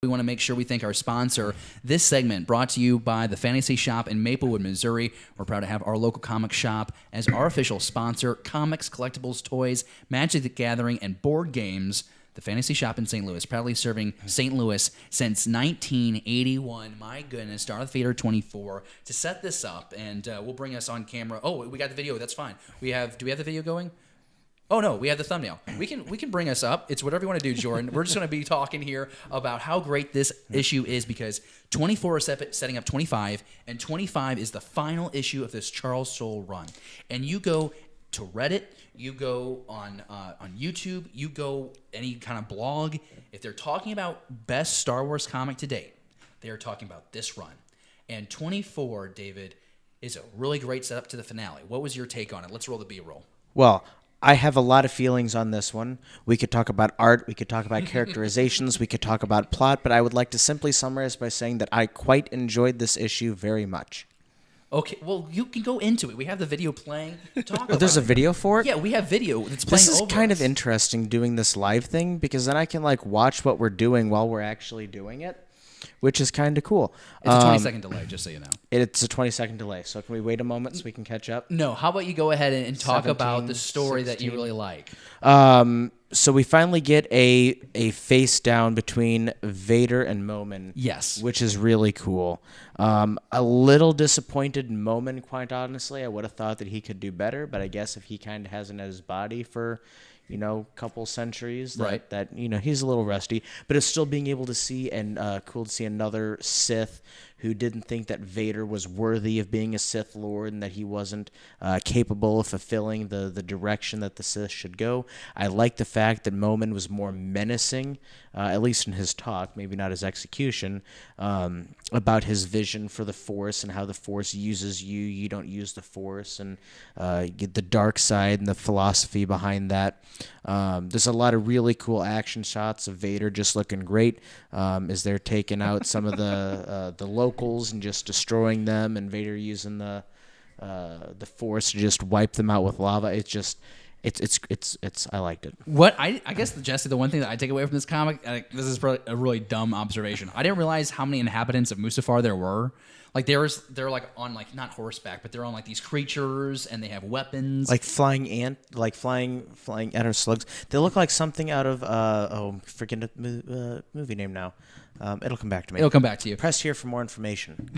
We want to make sure we thank our sponsor. This segment brought to you by the Fantasy Shop in Maplewood, Missouri. We're proud to have our local comic shop as our official sponsor. Comics, collectibles, toys, Magic the Gathering, and board games. The Fantasy Shop in St. Louis, proudly serving St. Louis since 1981. My goodness, Darth Vader 24. To set this up, and we'll bring us on camera. Oh, we got the video. That's fine. Do we have the video going? Oh no, we have the thumbnail. We can bring us up. It's whatever you want to do, Jordan. We're just going to be talking here about how great this issue is because 24 is setting up 25, and 25 is the final issue of this Charles Soule run. And you go to Reddit, you go on YouTube, you go any kind of blog. If they're talking about best Star Wars comic to date, they are talking about this run. And 24, David, is a really great setup to the finale. What was your take on it? Let's roll the B-roll. Well, I have a lot of feelings on this one. We could talk about art, we could talk about characterizations, we could talk about plot, but I would like to simply summarize by saying that I quite enjoyed this issue very much. Okay, well, you can go into it. We have the video playing. Talk about There's a it. video for it? Yeah, we have video that's playing This is over kind us. of interesting doing this live thing because then I can watch what we're doing while we're actually doing it, which is kind of cool. It's a 20-second delay, just so you know. It's a 20-second delay, so can we wait a moment so we can catch up? No, how about you go ahead and talk 17, about the story that you 16. really like? So we finally get a face down between Vader and Momin. Yes. Which is really cool. A little disappointed in Momin, quite honestly. I would have thought that he could do better, but I guess if he kind of hasn't had his body for, couple centuries, that he's a little rusty. But it's still being able to see and cool to see another Sith who didn't think that Vader was worthy of being a Sith Lord and that he wasn't capable of fulfilling the direction that the Sith should go. I like the fact that Momin was more menacing, at least in his talk, maybe not his execution, about his vision for the Force and how the Force uses you. You don't use the Force, and get the dark side and the philosophy behind that. There's a lot of really cool action shots of Vader just looking great as they're taking out some of the locals and just destroying them, and Vader using the Force to just wipe them out with lava. It's I liked it. What I guess, Jesse, the one thing that I take away from this comic, this is probably a really dumb observation. I didn't realize how many inhabitants of Mustafar there were. They're on not horseback, but they're on these creatures and they have weapons. Like flying adder slugs. They look like something out of freaking movie name now. It'll come back to me. It'll come back to you. Press here for more information.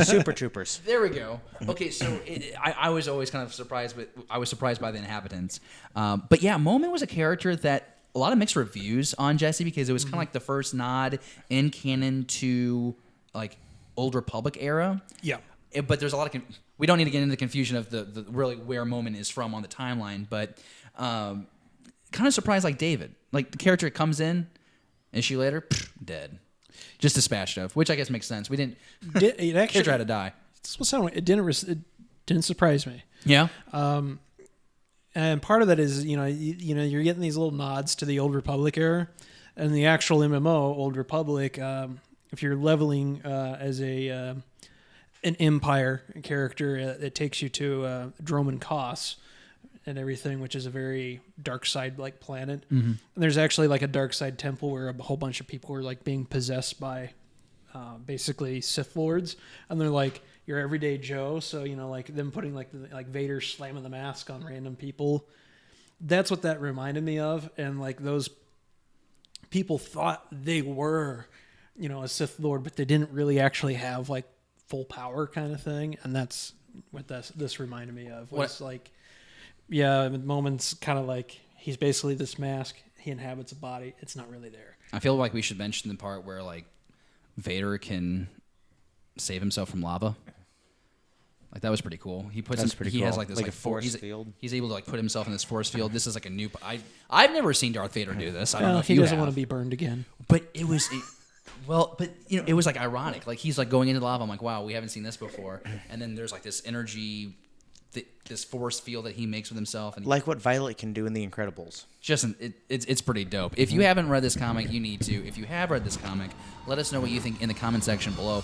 Super Troopers. There we go. Okay, so I was always kind of surprised, but I was surprised by the inhabitants. But yeah, Momin was a character that a lot of mixed reviews on, Jesse, because it was kind of like the first nod in canon to Old Republic era. Yeah. But there's a lot of we don't need to get into the confusion of the really where Momin is from on the timeline, but kind of surprised like David. The character comes in, issue later, dead. Just dispatched of, which I guess makes sense. We didn't It actually character had to die. It didn't surprise me. Yeah. And part of that is, you're getting these little nods to the Old Republic era, and the actual MMO Old Republic. If you're leveling as an Empire character, it takes you to Droman Kos and everything, which is a very dark side planet. Mm-hmm. And there's actually a dark side temple where a whole bunch of people are being possessed by basically Sith Lords, and they're your everyday Joe. So them putting Vader slamming the mask on random people. That's what that reminded me of, and those people thought they were a Sith Lord, but they didn't really actually have full power kind of thing, and that's what this reminded me of. Was Momin's kind of he's basically this mask. He inhabits a body. It's not really there. I feel like we should mention the part where Vader can save himself from lava. That was pretty cool. He puts he has this a force field. He's able to put himself in this force field. This is a new. I've never seen Darth Vader do this. I don't know if he you doesn't have. want to be burned again. But it was. It was ironic. He's going into lava. I'm like, wow, we haven't seen this before. And then there's this energy, this force field that he makes with himself, and like what Violet can do in The Incredibles. It's pretty dope. If you haven't read this comic, you need to. If you have read this comic, let us know what you think in the comment section below.